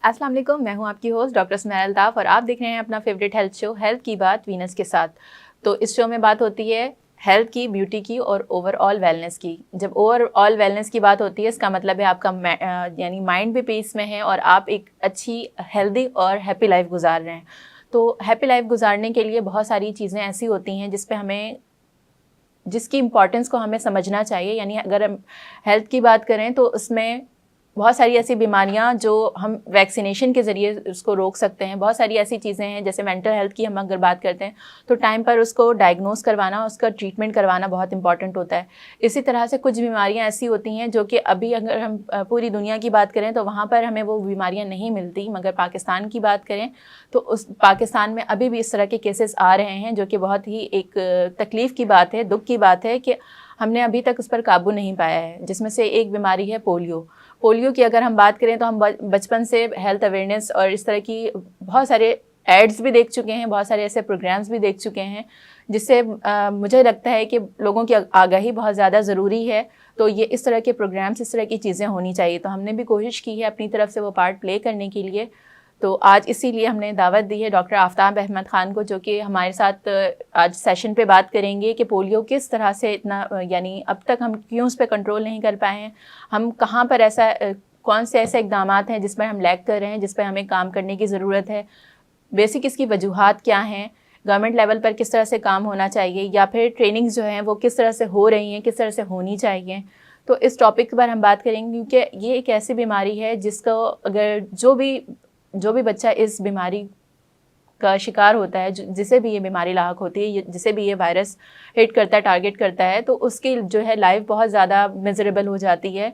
अस्सलाम वालेकुम, मैं हूं आपकी होस्ट डॉक्टर स्मैल अल्ताफ़ और आप देख रहे हैं अपना फेवरेट हेल्थ शो हेल्थ की बात वीनस के साथ। तो इस शो में बात होती है हेल्थ की, ब्यूटी की और ओवरऑल वेलनेस की। जब ओवरऑल वेलनेस की बात होती है इसका मतलब है आपका यानी माइंड भी पीस में है और आप एक अच्छी हेल्दी और हैप्पी लाइफ गुजार रहे हैं। तो हैप्पी लाइफ गुजारने के लिए बहुत सारी चीज़ें ऐसी होती हैं जिसकी इम्पोर्टेंस को हमें समझना चाहिए। यानी अगर हम हेल्थ की बात करें तो उसमें बहुत सारी ऐसी बीमारियां जो हम वैक्सीनेशन के ज़रिए उसको रोक सकते हैं। बहुत सारी ऐसी चीज़ें हैं, जैसे मेंटल हेल्थ की हम अगर बात करते हैं तो टाइम पर उसको डायग्नोस करवाना, उसका ट्रीटमेंट करवाना बहुत इंपॉर्टेंट होता है। इसी तरह से कुछ बीमारियां ऐसी होती हैं जो कि अभी अगर हम पूरी दुनिया की बात करें तो वहाँ पर हमें वो बीमारियाँ नहीं मिलती, मगर पाकिस्तान की बात करें तो उस पाकिस्तान में अभी भी इस तरह के केसेस आ रहे हैं, जो कि बहुत ही एक तकलीफ़ की बात है, दुख की बात है कि हमने अभी तक उस पर काबू नहीं पाया है। जिसमें से एक बीमारी है पोलियो। पोलियो की अगर हम बात करें तो हम बचपन से हेल्थ अवेयरनेस और इस तरह की बहुत सारे एड्स भी देख चुके हैं, बहुत सारे ऐसे प्रोग्राम्स भी देख चुके हैं, जिससे मुझे लगता है कि लोगों की आगाही बहुत ज़्यादा ज़रूरी है। तो ये इस तरह के प्रोग्राम्स, इस तरह की चीज़ें होनी चाहिए। तो हमने भी कोशिश की है अपनी तरफ से वो पार्ट प्ले करने के लिए। तो आज इसीलिए हमने दावत दी है डॉक्टर आफ्ताब अहमद ख़ान को, जो कि हमारे साथ आज सेशन पे बात करेंगे कि पोलियो किस तरह से इतना यानी अब तक हम क्यों उस पर कंट्रोल नहीं कर पाए हैं, हम कहाँ पर ऐसा कौन से ऐसे इकदाम हैं जिस पर हम लैग कर रहे हैं, जिस पर हमें काम करने की ज़रूरत है, बेसिक इसकी वजूहात क्या हैं, गवर्नमेंट लेवल पर किस तरह से काम होना चाहिए, या फिर ट्रेनिंग्स जो हैं वो किस तरह से हो रही हैं, किस तरह से होनी चाहिए। तो इस टॉपिक पर हम बात करेंगे, क्योंकि ये एक ऐसी बीमारी है जिसको अगर जो भी बच्चा इस बीमारी का शिकार होता है, जिसे भी ये बीमारी लाहक होती है, जिसे भी ये वायरस हिट करता है, टारगेट करता है, तो उसकी जो है लाइफ बहुत ज़्यादा मिजरेबल हो जाती है।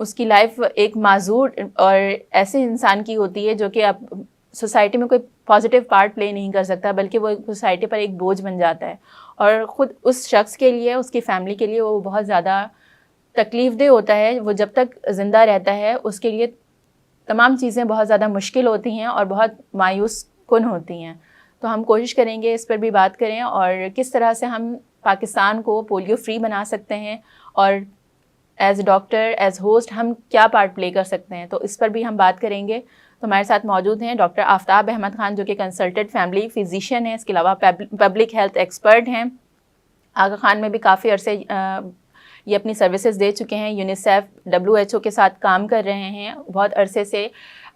उसकी लाइफ एक माजूर और ऐसे इंसान की होती है जो कि अब सोसाइटी में कोई पॉजिटिव पार्ट प्ले नहीं कर सकता, बल्कि वो सोसाइटी पर एक बोझ बन जाता है। और ख़ुद उस शख्स के लिए, उसकी फैमिली के लिए वो बहुत ज़्यादा तकलीफ़देह होता है। वो जब तक ज़िंदा रहता है उसके लिए तमाम चीज़ें बहुत ज़्यादा मुश्किल होती हैं और बहुत मायूस कुन होती हैं। तो हम कोशिश करेंगे इस पर भी बात करें और किस तरह से हम पाकिस्तान को पोलियो फ्री बना सकते हैं, और एज़ डॉक्टर, एज़ होस्ट हम क्या पार्ट प्ले कर सकते हैं। तो इस पर भी हम बात करेंगे। तो हमारे साथ मौजूद हैं डॉक्टर आफ्ताब अहमद ख़ान, जो कि कंसल्टेंट फैमिली फिजिशियन हैं, इसके अलावा पब्लिक हेल्थ एक्सपर्ट हैं। आगा खान में भी काफ़ी अरसे ये अपनी सर्विसेज दे चुके हैं, यूनिसेफ, WHO के साथ काम कर रहे हैं बहुत अरसे से।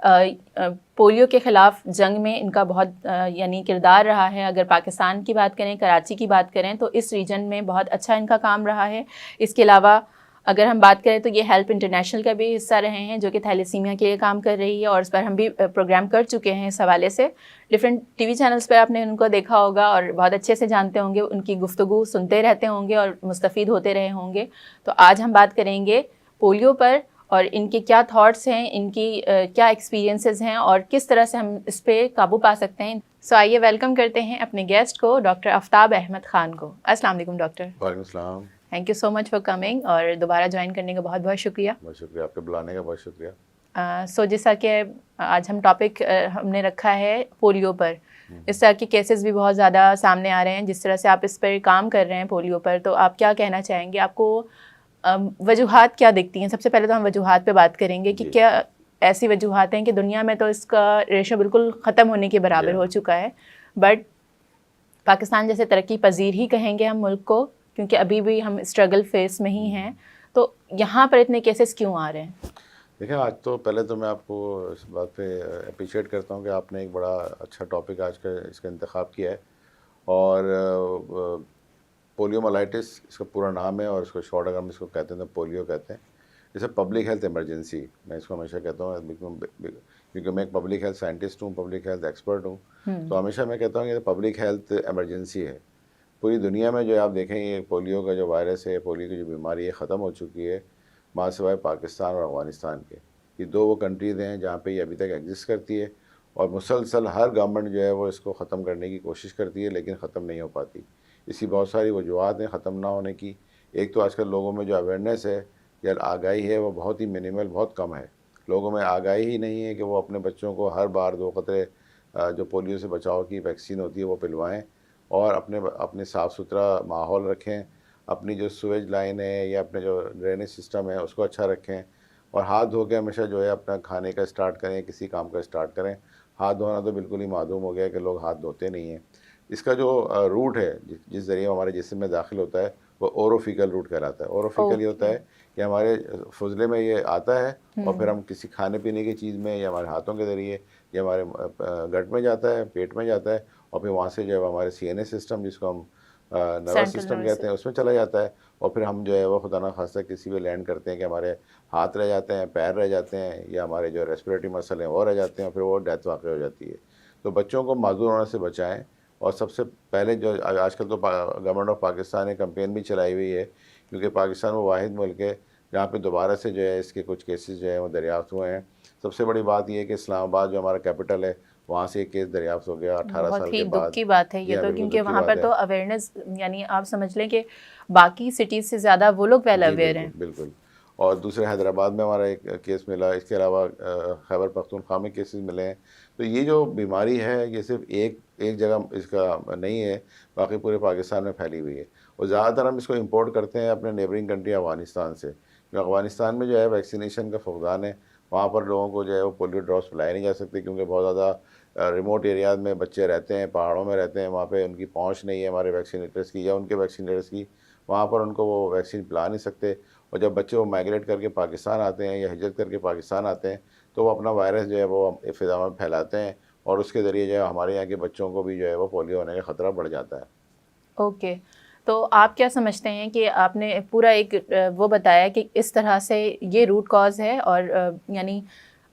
पोलियो के ख़िलाफ़ जंग में इनका बहुत यानी किरदार रहा है। अगर पाकिस्तान की बात करें, कराची की बात करें, तो इस रीजन में बहुत अच्छा इनका काम रहा है। इसके अलावा अगर हम बात करें तो ये हेल्प इंटरनेशनल का भी हिस्सा रहे हैं, जो कि थैलेसीमिया के लिए काम कर रही है, और इस पर हम भी प्रोग्राम कर चुके हैं। इस हवाले से डिफरेंट टीवी चैनल्स पर आपने उनको देखा होगा और बहुत अच्छे से जानते होंगे, उनकी गुफ्तगू सुनते रहते होंगे और मुस्तफ़ीद होते रहे होंगे। तो आज हम बात करेंगे पोलियो पर और इनके क्या थॉट्स हैं, इनकी क्या एक्सपीरियंसेस हैं और किस तरह से हम इस पर काबू पा सकते हैं। सो आइए वेलकम करते हैं अपने गेस्ट को, डॉक्टर आफ्ताब अहमद ख़ान को। अस्सलाम वालेकुम डॉक्टर। वालेकुम सलाम। Thank you so much for coming और दोबारा ज्वाइन करने का बहुत बहुत शुक्रिया। बहुत शुक्रिया, आपके बुलाने का बहुत शुक्रिया। सो जैसा कि आज हम टॉपिक हमने रखा है पोलियो पर, इस तरह के केसेस भी बहुत ज़्यादा सामने आ रहे हैं। जिस तरह से आप इस पर काम कर रहे हैं पोलियो पर, तो आप क्या कहना चाहेंगे, आपको वजूहात क्या दिखती हैं? सबसे पहले तो हम वजूहात पे बात करेंगे कि क्या ऐसी वजूहात हैं कि दुनिया में तो इसका रेशो बिल्कुल ख़त्म होने के बराबर हो चुका है, बट पाकिस्तान जैसे तरक्की पजीर ही कहेंगे हम मुल्क को, क्योंकि अभी भी हम स्ट्रगल फेस में ही हैं, तो यहाँ पर इतने केसेस क्यों आ रहे हैं? देखिए, आज तो पहले तो मैं आपको इस बात पे अप्रिशिएट करता हूँ कि आपने एक बड़ा अच्छा टॉपिक आज का इसका इंतखाब किया है। और पोलियोमाइलाइटिस इसका पूरा नाम है, और इसको शॉर्ट अगर हम इसको कहते हैं तो पोलियो कहते हैं। जैसे पब्लिक हेल्थ इमरजेंसी मैं इसको हमेशा कहता हूँ, क्योंकि मैं एक पब्लिक हेल्थ साइंटिस्ट हूँ, पब्लिक हेल्थ एक्सपर्ट हूँ। तो हमेशा मैं कहता हूँ कि पब्लिक हेल्थ इमरजेंसी है। पूरी दुनिया में जो आप देखेंगे पोलियो का जो वायरस है, पोलियो की जो बीमारी है, ख़त्म हो चुकी है माँ सिवाय पाकिस्तान और अफ़गानिस्तान के। ये दो वो कंट्रीज़ हैं जहाँ पे ये अभी तक एग्जिस्ट करती है, और मुसलसल हर गवर्नमेंट जो है वो इसको ख़त्म करने की कोशिश करती है, लेकिन ख़त्म नहीं हो पाती। इसकी बहुत सारी वजूहत हैं ख़त्म ना होने की। एक तो आजकल लोगों में जो अवेयरनेस है या आगाही है वो बहुत ही मिनिमल, बहुत कम है। लोगों में आगाही ही नहीं है कि वो अपने बच्चों को हर बार 2 क़तरे जो पोलियो से बचाव की वैक्सीन होती है वो पिलवाएँ, और अपने साफ़ सुथरा माहौल रखें, अपनी जो सीवेज लाइन है या अपने जो ड्रेनेज सिस्टम है उसको अच्छा रखें, और हाथ धो के हमेशा जो है अपना खाने का स्टार्ट करें, किसी काम का स्टार्ट करें। हाथ धोना तो बिल्कुल ही मालूम हो गया है कि लोग हाथ धोते नहीं हैं। इसका जो रूट है जिस ज़रिए हमारे जिस्म में दाखिल होता है वो ओरोफिकल रूट कहलाता है। ओरोफिकल ये होता ओके। है कि हमारे फुजले में ये आता है और फिर हम्म। हम किसी खाने पीने की चीज़ में या हमारे हाथों के ज़रिए या हमारे गट में जाता है, पेट में जाता है और फिर वहाँ से जो है हमारे सीएनएस सिस्टम जिसको हम नर्वस सेंट्रल सिस्टम नर्वस कहते हैं उसमें चला जाता है। और फिर हम जो है वो खुदा ना खास्ता किसी पे लैंड करते हैं कि हमारे हाथ रह जाते हैं, पैर रह जाते हैं या हमारे जो रेस्पिरेटरी मसल हैं वो रह जाते हैं और फिर वो डेथ वाक़ई हो जाती है। तो बच्चों को माज़ूर होने से बचाएं। और सबसे पहले जो आजकल तो गवर्नमेंट ऑफ पाकिस्तान ने कैंपेन भी चलाई हुई है, क्योंकि पाकिस्तान वो वाहिद मुल्क है जहाँ पे दोबारा से जो है इसके कुछ केसेस जो है वो दरियाफ़्त हुए हैं। सबसे बड़ी बात ये है कि इस्लामाबाद जो हमारा कैपिटल है वहाँ से एक केस दरियाफ़्त हो गया 18 बहुत साल ही के दुख बाद। की बात है जी ये हाँ, तो, बिल्कुल क्योंकि दुख की वहाँ बात पर है। तो अवेयरनेस, यानी आप समझ लें कि बाकी सिटीज़ से ज़्यादा वो लोग वेल जी, अवेयर बिल्कुल, हैं। बिल्कुल। और दूसरे हैदराबाद में हमारा एक केस मिला, इसके अलावा खैबर पख्तूनख्वा में केसेस मिले हैं। तो ये जो बीमारी है ये सिर्फ़ एक एक जगह इसका नहीं है, बाकी पूरे पाकिस्तान में फैली हुई है। और ज़्यादातर हम इसको इम्पोर्ट करते हैं अपने नेबरिंग कंट्री अफ़गानिस्तान से। क्योंकि अफ़गानिस्तान में जो है वैक्सीनेशन का फुक़दान है, वहाँ पर लोगों को जो है वो पोलियो ड्रॉप्स पिलाए नहीं जा सकते, क्योंकि बहुत ज़्यादा रिमोट एरियाज़ में बच्चे रहते हैं, पहाड़ों में रहते हैं, वहाँ पे उनकी पहुँच नहीं है हमारे वैक्सीनेटर्स की या उनके वैक्सीनेटर्स की। वहाँ पर उनको वो वैक्सीन पिला नहीं सकते। और जब बच्चे वो माइग्रेट करके पाकिस्तान आते हैं या हिजरत करके पाकिस्तान आते हैं तो वो अपना वायरस जो है वो फ़िज़ा में फैलाते हैं और उसके ज़रिए जो है हमारे यहाँ के बच्चों को भी जो है वो पोलियो होने का ख़तरा बढ़ जाता है। ओके। तो आप क्या समझते हैं कि आपने पूरा एक वो बताया कि इस तरह से ये रूट कॉज़ है, और यानी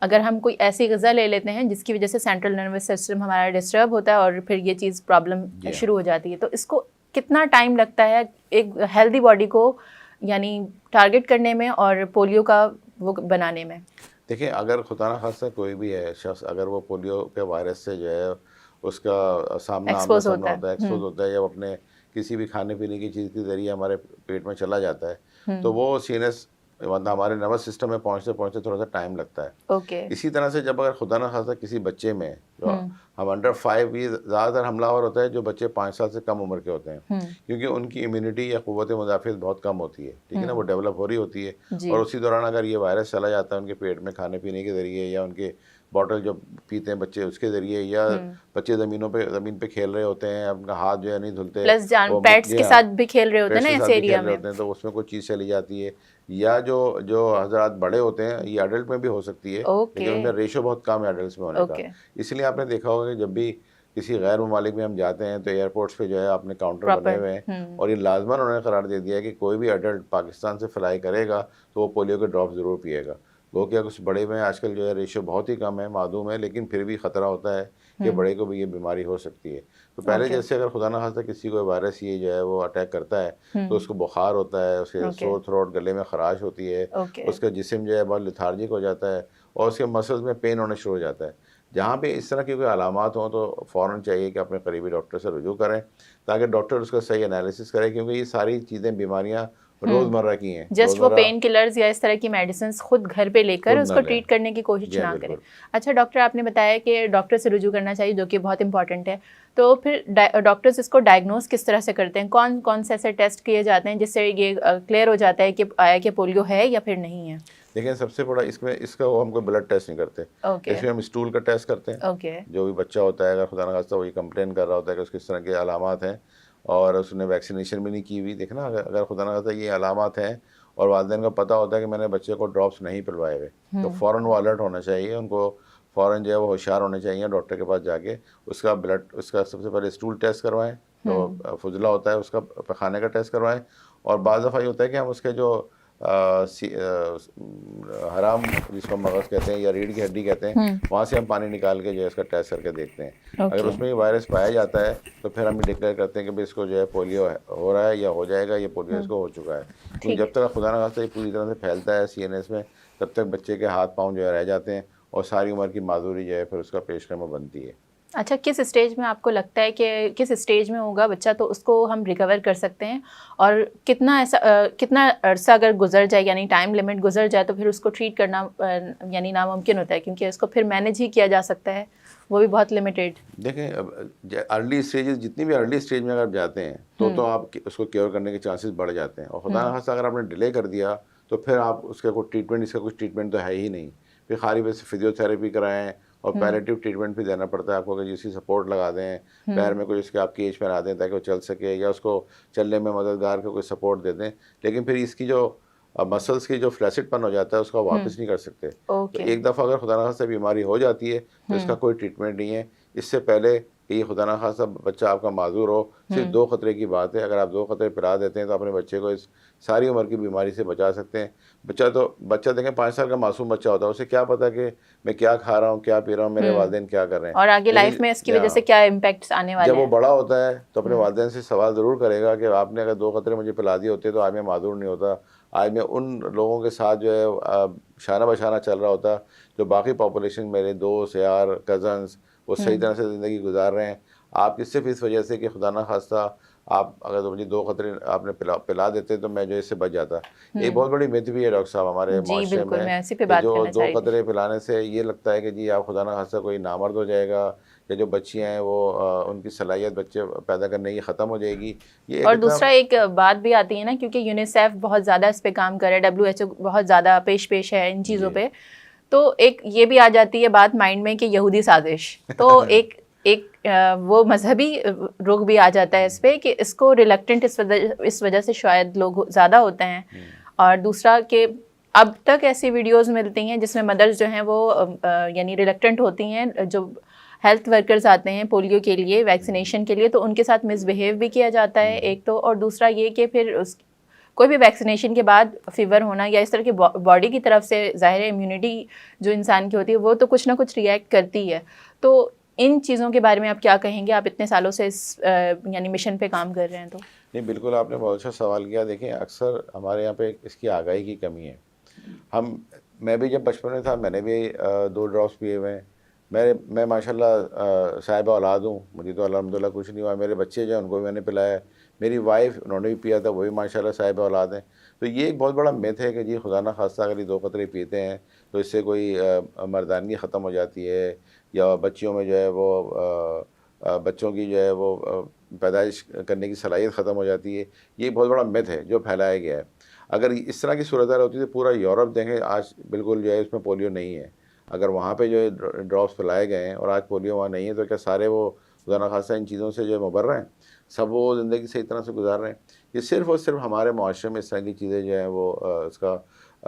अगर हम कोई ऐसी ग़िज़ा ले लेते हैं जिसकी वजह से सेंट्रल नर्वस सिस्टम हमारा डिस्टर्ब होता है और फिर ये चीज़ प्रॉब्लम जी हाँ। शुरू हो जाती है, तो इसको कितना टाइम लगता है एक हेल्दी बॉडी को यानी टारगेट करने में और पोलियो का वो बनाने में? देखिए, अगर खुदा ना खास्ता कोई भी है शख्स, अगर वो पोलियो के वायरस से जो है उसका सामना आमना एक्सपोज़ सामना होता है। होता है, एक्सपोज़ होता है या वो अपने किसी भी खाने पीने की चीज़ के ज़रिए हमारे पेट में चला जाता है, तो वो सीएनएस मतलब हमारे नर्वस सिस्टम में पहुँचते-पहुँचते थोड़ा-सा टाइम लगता है। ओके। इसी तरह से जब अगर खुदा ना खास्ता किसी बच्चे में जो हुँ। हम अंडर 5 ये ज़्यादातर हमलावर होता है जो बच्चे 5 साल से कम उम्र के होते हैं, हुँ। क्योंकि उनकी इम्यूनिटी या क़ुव्वत मुदाफ़ियत बहुत कम होती है, ठीक है ना? वो हुँ। डेवलप हो रही होती है जी। और उसी दौरान अगर ये वायरस चला जाता है उनके पेट में खाने पीने के ज़रिए या उनके बॉटल जो पीते हैं बच्चे उसके ज़रिए, या हुँ। बच्चे ज़मीन पे खेल रहे होते हैं, अपना हाथ जो है नहीं धुलते, प्लस जान वो पेट्स जी के हाँ, साथ भी खेल रहे होते हैं पेट्स ना के इस साथ भी एरिया खेल रहे में। होते हैं तो उसमें कोई चीज़ चली जाती है। या जो जो हज़रात बड़े होते हैं, ये एडल्ट में भी हो सकती है, ओके। लेकिन उनमें रेशो बहुत कम है एडल्ट्स में होने का। ओके। इसलिए आपने देखा होगा कि जब भी किसी गैर ममालिक में हम जाते हैं तो एयरपोर्ट्स पे जो है अपने काउंटर बने प्रॉपर। हुए हैं हुँ। और ये लाज़मन उन्होंने करार दे दिया है कि कोई भी एडल्ट पाकिस्तान से फ्लाई करेगा तो वो पोलियो के ड्रॉप ज़रूर पिएगा। वो क्या कुछ बड़े में आजकल जो है रेशो बहुत ही कम है, मालूम है, लेकिन फिर भी ख़तरा होता है कि बड़े को भी ये बीमारी हो सकती है। तो पहले ओके। जैसे अगर खुदा ना खास्ता किसी को वायरस ये जो है वो अटैक करता है तो उसको बुखार होता है, उसके ओके। सोर थ्रोट, गले में खराश होती है, ओके। उसका जिस्म जो है बहुत लेथार्जिक हो जाता है और उसके मसल्स में पेन होना शुरू हो जाता है। जहाँ पे इस तरह की कोई अलामात हों तो फ़ौरन चाहिए कि अपने करीबी डॉक्टर से रुजू करें, ताकि डॉक्टर उसका सही एनालिसिस करे, क्योंकि ये सारी चीज़ें बीमारियाँ रोज़मर्रा की हैं, जस्ट वो रोज़मर्रा पेन किलर्स या इस तरह की मेडिसिन्स खुद घर पे लेकर खुद ना उसको लें। ट्रीट करने की कोशिश जी हाँ, ना करें। बिल्कुल। अच्छा डॉक्टर, आपने बताया कि डॉक्टर से रुजू करना चाहिए, जो कि बहुत इंपॉर्टेंट है। तो फिर डॉक्टर्स इसको डायग्नोस किस तरह से करते हैं? कौन कौन से ऐसे टेस्ट किए जाते हैं जिससे ये क्लियर हो जाता है कि आया कि पोलियो है या फिर नहीं है? देखिए, सबसे बड़ा इसमें इसका वो हम कोई ब्लड टेस्ट नहीं करते, ओके। इसमें हम स्टूल का टेस्ट करते हैं। ओके। जो भी बच्चा होता है, अगर खुदा ना खास्ता वो ये कंप्लेन कर रहा होता है कि उसको इस तरह के अलामात हैं और उसने वैक्सीनेशन भी नहीं की हुई, देखना अगर अगर खुदा ना खास्ता ये अलामात हैं और वालिदैन को पता होता है कि मैंने बच्चे को ड्रॉप्स नहीं पिलवाए हुए, तो फ़ौरन वो अलर्ट होना चाहिए, उनको फ़ौरन जो है वो होशियार होने चाहिए, डॉक्टर के पास जाके उसका ब्लड, उसका सबसे पहले स्टूल टेस्ट करवाएं, जो फुजला होता है उसका पखाने का टेस्ट करवाएं। और बाज़ दफ़ा ये होता है कि हम उसके जो हराम जिसको मगज़ कहते हैं या रीढ़ की हड्डी कहते हैं, वहाँ से हम पानी निकाल के जो है इसका टेस्ट करके देखते हैं। अगर उसमें ये वायरस पाया जाता है तो फिर हम डिक्लेयर करते हैं कि भाई इसको जो है पोलियो हो रहा है या हो जाएगा, ये पोलियो इसको हो चुका है। क्योंकि जब तक खुदा ना खास्ता ये पूरी तरह से फैलता है सीएनएस में, तब तक बच्चे के हाथ पाँव जो है रह जाते हैं और सारी उम्र की माजूरी जो है फिर उसका पेशकदम बनती है। अच्छा, किस स्टेज में आपको लगता है कि किस स्टेज में होगा बच्चा तो उसको हम रिकवर कर सकते हैं, और कितना ऐसा कितना अरसा अगर गुजर जाए, यानी टाइम लिमिट गुजर जाए, तो फिर उसको ट्रीट करना यानी नामुमकिन होता है, क्योंकि उसको फिर मैनेज ही किया जा सकता है, वो भी बहुत लिमिटेड। देखें, अब अर्ली स्टेजेस, जितनी भी अर्ली स्टेज में अगर आप जाते हैं तो आप उसको क्योर करने के चांसेस बढ़ जाते हैं, और खुदा ना खास्ता अगर आपने डिले कर दिया तो फिर आप उसका कोई ट्रीटमेंट, इसका कुछ ट्रीटमेंट तो है ही नहीं। फिर खाली बस फिजियोथेरेपी कराएं और पैलेटिव ट्रीटमेंट भी देना पड़ता है आपको, कि जिसकी सपोर्ट लगा दें, पैर में कुछ उसके आप केज पहना दें ताकि वो चल सके, या उसको चलने में मददगार को कोई सपोर्ट दे दें। लेकिन फिर इसकी जो मसल्स की जो फ्लैसिडपन हो जाता है उसको आप वापस नहीं कर सकते। तो एक दफ़ा अगर खुदा न खास्ता बीमारी हो जाती है तो इसका कोई ट्रीटमेंट नहीं है। इससे पहले कि ये खुदा न खास्ता बच्चा आपका माजूर हो, सिर्फ 2 खतरे की बात है। अगर आप 2 खतरे पिला देते हैं तो अपने बच्चे को इस सारी उम्र की बीमारी से बचा सकते हैं। बच्चा देखें 5 साल का मासूम बच्चा होता है, उसे क्या पता कि मैं क्या खा रहा हूँ, क्या पी रहा हूँ, मेरे वालिदैन क्या कर रहे हैं, और आगे लाइफ में इसकी वजह से क्या इम्पैक्ट्स आने वाले हैं। जब वो हैं। बड़ा होता है तो अपने वालिदैन से सवाल ज़रूर करेगा कि आपने अगर 2 खतरे मुझे पिला दिए होते तो आज मैं माजूर नहीं होता, आज मैं उन लोगों के साथ जो है शाना बशाना चल रहा होता, जो बाकी पॉपुलेशन मेरे दोस्त यार कज़न्स वो सही तरह से ज़िंदगी गुजार रहे हैं। आपकी सिर्फ इस वजह से कि खुदा न खास्ता आप अगर तो मुझे 2 खतरे आपने पिला देते तो मैं जो इससे बच जाता। एक बहुत बड़ी मिथ भी है डॉक्टर साहब हमारे माशरे में, कि जो 2 खतरे पिलाने से ये लगता है कि जी आप खुदा न खास्ता कोई नामर्द हो जाएगा, या जो बच्चियाँ हैं वो उनकी सलाहियत बच्चे पैदा करने की ख़त्म हो जाएगी। ये और दूसरा एक बात भी आती है ना, क्योंकि यूनिसेफ बहुत ज़्यादा इस पे काम कर रहा है, WHO बहुत ज़्यादा पेश है इन चीज़ों पे, तो एक ये भी आ जाती है बात माइंड में कि यहूदी साजिश। तो एक वो मजहबी रुख भी आ जाता है इस पे कि इसको रिलक्टेंट इस वजह से शायद लोग ज़्यादा होते हैं। और दूसरा कि अब तक ऐसी वीडियोस मिलती हैं जिसमें मदर्स जो हैं वो यानी रिलक्टेंट होती हैं, जो हेल्थ वर्कर्स आते हैं पोलियो के लिए, वैक्सीनेशन के लिए, तो उनके साथ मिसबिहेव भी किया जाता है एक तो, और दूसरा ये कि फिर कोई भी वैक्सीनेशन के बाद फीवर होना या इस तरह की बॉडी की तरफ से ज़ाहिर है इम्यूनिटी जो इंसान की होती है वो तो कुछ ना कुछ रिएक्ट करती है। तो इन चीज़ों के बारे में आप क्या कहेंगे? आप इतने सालों से इस यानी मिशन पे काम कर रहे हैं तो। नहीं, बिल्कुल आपने बहुत अच्छा सवाल किया। देखें अक्सर हमारे यहाँ पे इसकी आगाही की कमी है। मैं भी जब बचपन में था मैंने भी 2 ड्रॉप्स पिए हुए हैं। मैं माशाल्लाह साहिब औलाद हूँ, मुझे तो अल्हम्दुलिल्लाह कुछ नहीं हुआ। मेरे बच्चे जो हैं उनको भी मैंने पिलाया है। मेरी वाइफ उन्होंने भी पिया था, वो भी माशाल्लाह साहिब औलाद हैं। तो ये एक बहुत बड़ा मिथ है कि जी खुदा न खास्ता अगर ये 2 कतरे पीते हैं तो इससे कोई मर्दानगी ख़त्म हो जाती है, या बच्चियों में जो है वो बच्चों की जो है वो पैदाइश करने की सलाहियत ख़त्म हो जाती है। ये बहुत बड़ा मिथ है जो फैलाया गया है। अगर इस तरह की सूरत होती तो पूरा यूरोप देखें आज बिल्कुल जो है उसमें पोलियो नहीं है। अगर वहाँ पे जो है ड्रॉप्स फैलाए गए हैं और आज पोलियो वहाँ नहीं है, तो क्या सारे वो खुदा न खास्ता इन चीज़ों से जो है मुबर्रा हैं? सब वो ज़िंदगी सही तरह से गुजार रहे हैं? ये सिर्फ़ और सिर्फ हमारे माशरे में इस तरह की चीज़ें जो हैं वो इसका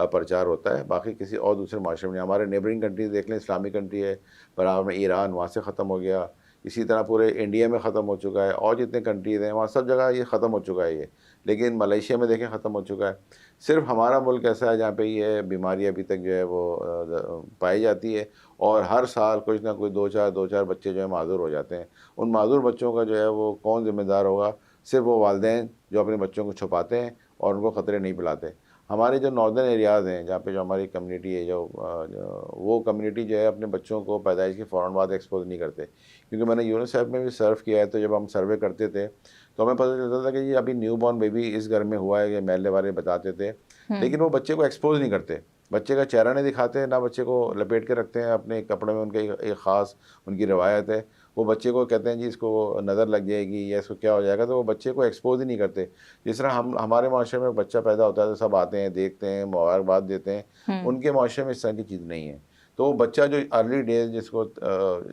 प्रचार होता है, बाकी किसी और दूसरे माशरे में नहीं। हमारे नेबरिंग कंट्रीज़ देख लें, इस्लामिक कंट्री है, बराबर में ईरान, वहाँ से ख़त्म हो गया। इसी तरह पूरे इंडिया में ख़त्म हो चुका है, और जितने कंट्रीज़ हैं वहाँ सब जगह ये ख़त्म हो चुका है ये। लेकिन मलेशिया में देखें ख़त्म हो चुका है। सिर्फ हमारा मुल्क ऐसा है जहाँ पे ये बीमारी अभी तक जो है वो पाई जाती है, और हर साल कुछ ना कुछ 2-4 बच्चे जो है माज़ूर हो जाते हैं। उन माज़ूर बच्चों का जो है वो कौन ज़िम्मेदार होगा? सिर्फ वो वालिदैन जो अपने बच्चों को छुपाते हैं और उनको ख़तरे नहीं पिलाते। हमारे जो नॉर्दर्न एरियाज़ हैं जहाँ पे जो हमारी कम्युनिटी है, वो कम्युनिटी जो है अपने बच्चों को पैदाइश के फ़ौरन बाद एक्सपोज़ नहीं करते। क्योंकि मैंने यूनिसेफ में भी सर्व किया है, तो जब हम सर्वे करते थे तो हमें पता चलता था कि ये अभी न्यू बॉर्न बेबी इस घर में हुआ है, ये महल्ले वाले बताते थे, लेकिन वो बच्चे को एक्सपोज़ नहीं करते, बच्चे का चेहरा नहीं दिखाते, ना बच्चे को लपेट के रखते हैं अपने कपड़े में। उनके एक ख़ास उनकी रवायत है, वो बच्चे को कहते हैं जी इसको नज़र लग जाएगी या इसको क्या हो जाएगा, तो वो बच्चे को एक्सपोज़ ही नहीं करते। जिस तरह हमारे माशरे में बच्चा पैदा होता है तो सब आते हैं, देखते हैं, मुबारकबाद देते हैं। उनके माशरे में इस तरह की चीज़ नहीं है। तो वो बच्चा जो अर्ली डेज जिसको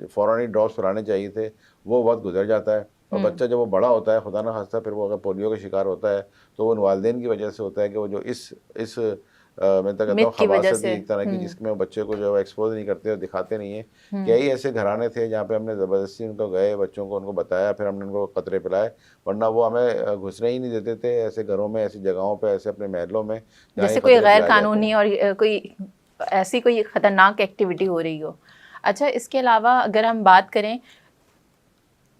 फ़ौरन ही ड्रॉप्स पिलाने चाहिए थे, वो वक्त गुजर जाता है। और बच्चा जब वो बड़ा होता है, खुदा न खास्ता फिर वो अगर पोलियो का शिकार होता है तो वो वालिदैन की वजह से होता है कि वो जो इस मैं तो कहता हूँ खबासत एक तरह की, जिसमें बच्चे को जो है एक्सपोज नहीं करते और दिखाते नहीं है। कई ऐसे घराने थे जहाँ पे हमने ज़बरदस्ती उनको गए, बच्चों को उनको बताया, फिर हमने उनको कतरे पिलाए, वरना वो हमें घुसने ही नहीं देते थे ऐसे घरों में, ऐसी जगहों पे, ऐसे अपने महलों में जैसे कोई गैर कानूनी और कोई ऐसी कोई ख़तरनाक एक्टिविटी हो रही हो। अच्छा, इसके अलावा अगर हम बात करें,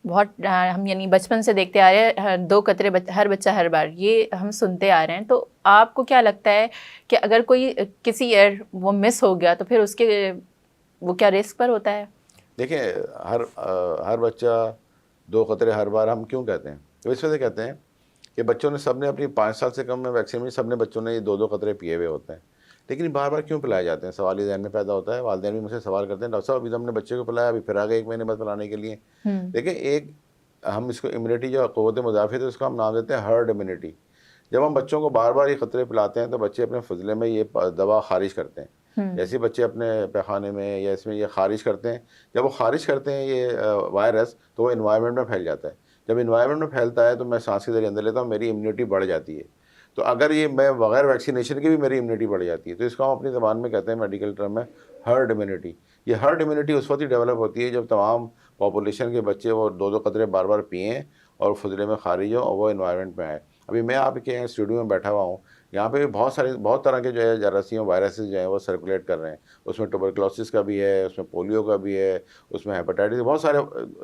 बहुत हम यानी बचपन से देखते आ रहे हैं 2 कतरे हर बच्चा हर बार, ये हम सुनते आ रहे हैं। तो आपको क्या लगता है कि अगर कोई किसी ईयर वो मिस हो गया तो फिर उसके वो क्या रिस्क पर होता है? देखिए हर बच्चा 2 कतरे हर बार हम क्यों कहते हैं? तो इस वजह से कहते हैं कि बच्चों ने सबने अपनी 5 साल से कम में वैक्सीन में सबने बच्चों ने ये 2-2 कतरे पिए हुए होते हैं। लेकिन बार बार क्यों पिलाए जाते हैं? सवाल ये ज़हन में पैदा होता है। वालिदैन भी मुझसे सवाल करते हैं, डॉक्टर साहब अभी तो हमने बच्चे को पिलाया, अभी फिर आ गए 1 महीने बाद पिलाने के लिए। देखिए हम इसको इम्यूनिटी जो क़ुव्वत मुदाफ़ियत है उसको हम नाम देते हैं हर्ड इम्यूनिटी। जब हम बच्चों को बार बार ये खतरे पिलाते हैं तो बच्चे अपने फजले में ये दवा खारिज करते हैं। जैसे बच्चे अपने पैखाने में या इसमें ये खारिज करते हैं, जब वो खारिज करते हैं ये वायरस, तो वो इन्वायरमेंट में फैल जाता है। जब इन्वायरमेंट में फैलता है तो मैं सांस के जरिए अंदर लेता हूँ, मेरी इम्यूनिटी बढ़ जाती है। तो अगर ये मैं बगैर वैक्सीनेशन की भी मेरी इम्यूनिटी बढ़ जाती है, तो इसको हम अपनी ज़बान में कहते हैं मेडिकल टर्म में हर्ड इम्यूनिटी। ये हर्ड इम्यूनिटी उस वक्त ही डेवलप होती है जब तमाम पॉपुलेशन के बच्चे वो 2-2 कतरे बार बार पिएँ और फजले में खारिज हो और वो इन्वायरमेंट में आए। अभी मैं आपके यहाँ स्टूडियो में बैठा हुआ हूँ, यहाँ पे भी बहुत तरह के जो है जरासीम वायरसेस जो हैं वो सर्कुलेट कर रहे हैं। उसमें ट्यूबरकुलोसिस का भी है, उसमें पोलियो का भी है, उसमें हेपेटाइटिस, बहुत सारे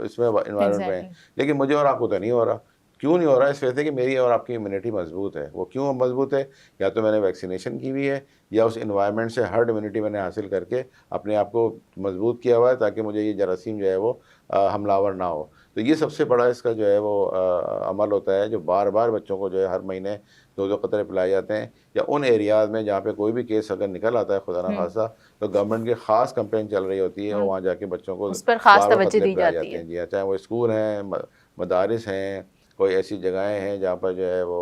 इसमें इन्वायरमेंट में हैं। लेकिन मुझे और आपको तो नहीं हो रहा। क्यों नहीं हो रहा है? इस वजह से कि मेरी और आपकी इम्यूनिटी मजबूत है। वो क्यों मजबूत है? या तो मैंने वैक्सीनेशन की हुई है, या उस इन्वायरमेंट से हर्ड इम्यूनिटी मैंने हासिल करके अपने आप को मजबूत किया हुआ है, ताकि मुझे ये जरासीम जो है वो हमलावर ना हो। तो ये सबसे बड़ा इसका जो है वो अमल होता है, जो बार बार बच्चों को जो है हर महीने 2-2 कतरे पिलाए जाते हैं। या उन एरियाज़ में जहाँ पे कोई भी केस अगर निकल आता है खुदा ना खासा, तो गवर्नमेंट की ख़ास कैंपेन चल रही होती है और वहाँ जाके बच्चों को उस पर खास बार-बार तवज्जो कतरे दी पिलाए जाती जाते है। हैं। जी हाँ, चाहे वो स्कूल हैं, मदारिस हैं, कोई ऐसी जगहें हैं जहाँ पर जो है वो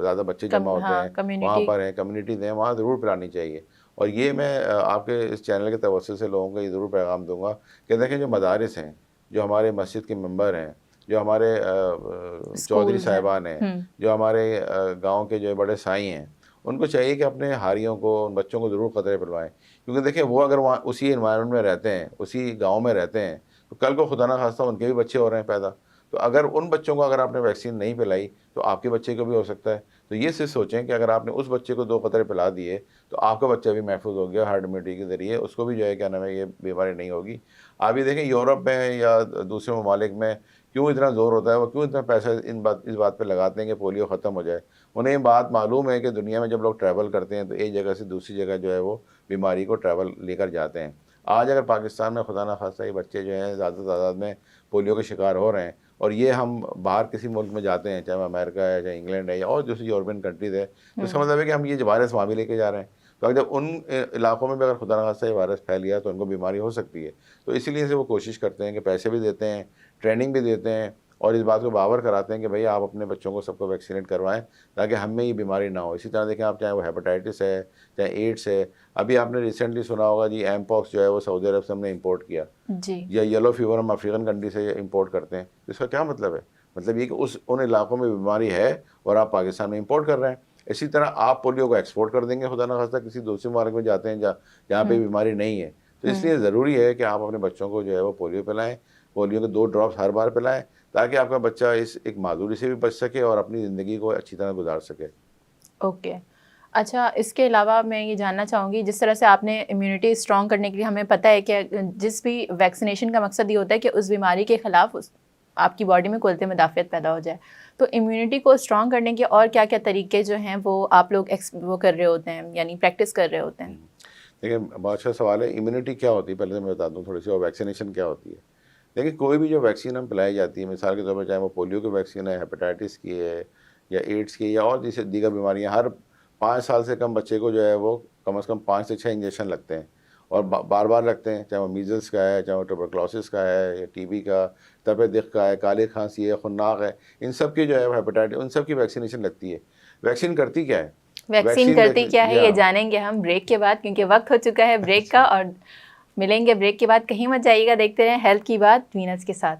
ज़्यादा बच्चे जमा होते हाँ, हैं, वहाँ कम्युनिटी। पर हैं, कम्युनिटीज़ हैं, वहाँ ज़रूर पिलानी चाहिए। और ये मैं आपके इस चैनल के तवज्जुह से लोगों को ये ज़रूर पैगाम दूँगा कि देखें, जो मदारिस हैं, जो हमारे मस्जिद के मेंबर हैं, जो हमारे चौधरी स्कूल्स हैं। साहिबान हैं, जो हमारे गाँव के जो बड़े साईं हैं, उनको चाहिए कि अपने हारियों को, उन बच्चों को ज़रूर कतरे पिलवाएँ। क्योंकि देखिए, वो अगर वहाँ उसी एनवायरनमेंट में रहते हैं, उसी गाँव में रहते हैं, तो कल को खुदा ना खास्ता उनके भी बच्चे हो रहे हैं पैदा। तो अगर उन बच्चों को अगर आपने वैक्सीन नहीं पिलाई, तो आपके बच्चे को भी हो सकता है। तो ये सिर्फ सोचें कि अगर आपने उस बच्चे को 2 कतरे पिला दिए, तो आपका बच्चा भी महफूज हो गया हर्ड इम्यूनिटी के ज़रिए, उसको भी जो है क्या नाम है, ये बीमारी नहीं होगी। आप ये देखें, यूरोप में या दूसरे ममालिक में क्यों इतना ज़ोर होता है, वो क्यों इतना पैसा इस बात पे लगाते हैं कि पोलियो ख़त्म हो जाए। उन्हें ये बात मालूम है कि दुनिया में जब लोग ट्रैवल करते हैं तो एक जगह से दूसरी जगह जो है वो बीमारी को ट्रैवल लेकर जाते हैं। आज अगर पाकिस्तान में खुदा ना खास्ता ये बच्चे जो हैं ज़्यादा तादाद में पोलियो के शिकार हो रहे हैं, और ये हम बाहर किसी मुल्क में जाते हैं, चाहे वो अमेरिका है, चाहे इंग्लैंड है, या और दूसरी यूरोपियन कंट्रीज़ है, तो इसका मतलब है कि हम ये वायरस वहाँ भी लेके जा रहे हैं। तो अगर जब उन इलाकों में भी अगर खुदा ना खास्ता ये वायरस फैल गया तो उनको बीमारी हो सकती है। तो इसीलिए से वो कोशिश करते हैं कि पैसे भी देते हैं, ट्रेनिंग भी देते हैं, और इस बात को बावर कराते हैं कि भई आप अपने बच्चों को सबको वैक्सीनेट करवाएँ, ताकि हमें ये बीमारी ना हो। इसी तरह देखें आप, चाहे वो हेपेटाइटिस है, चाहे एड्स है। अभी आपने रिसेंटली सुना होगा जी, एमपॉक्स जो है वो सऊदी अरब से हमने इंपोर्ट किया, जी। या येलो फीवर हम अफ्रीकन कंट्री से इंपोर्ट करते हैं। तो इसका क्या मतलब है? मतलब ये कि उन इलाकों में बीमारी है और आप पाकिस्तान में इंपोर्ट कर रहे हैं। इसी तरह आप पोलियो को एक्सपोर्ट कर देंगे, खुदा ना खास्ता किसी दूसरे मुल्क में जाते हैं जहाँ पे बीमारी नहीं है। तो इसलिए ज़रूरी है कि आप अपने बच्चों को जो है वो पोलियो पिलाएँ, पोलियो के 2 ड्रॉप्स हर बार पिलाएँ, ताकि आपका बच्चा इस एक माजूरी से भी बच सके और अपनी ज़िंदगी को अच्छी तरह गुजार सके। ओके। अच्छा, इसके अलावा मैं ये जानना चाहूँगी, जिस तरह से आपने इम्यूनिटी स्ट्रॉन्ग करने के लिए, हमें पता है कि जिस भी वैक्सीनेशन का मकसद ये होता है कि उस बीमारी के ख़िलाफ़ आपकी बॉडी में कुव्वत मुदाफ़ियत पैदा हो जाए। तो इम्यूनिटी को स्ट्रॉन्ग करने के और क्या-क्या तरीके जो हैं वो आप लोग वो कर रहे होते हैं, यानी प्रैक्टिस कर रहे होते हैं? देखिए, बहुत अच्छा सवाल है। इम्यूनिटी क्या होती है पहले तो मैं बता दूँ थोड़ी-सी, और वैक्सीनेशन क्या होती है। देखिए, कोई भी जो वैक्सीन हम पिलाई जाती है, मिसाल के तौर पर चाहे वो पोलियो की वैक्सीन है, हेपेटाइटिस की है, या एड्स की है, या और जैसे दीगर बीमारियाँ, हर 5 साल से कम बच्चे को जो है वो कम से कम 5 से 6 इंजेक्शन लगते हैं, और बार-बार लगते हैं। चाहे वो मीज़ल्स का है, चाहे वो ट्यूबरकुलोसिस का है, या टीबी का, तप दिक़ का है, काली खांसी है, खुन्नाक है, इन सब की जो है हेपेटाइटिस, उन सब की वैक्सीनेशन लगती है। वैक्सीन करती क्या है? वैक्सीन करती क्या है, जी ये हाँ। जानेंगे हम ब्रेक के बाद, क्योंकि वक्त हो चुका है ब्रेक का। और मिलेंगे ब्रेक के बाद, कहीं मत जाइएगा, देखते रहें हेल्थ की बात वीनस के साथ।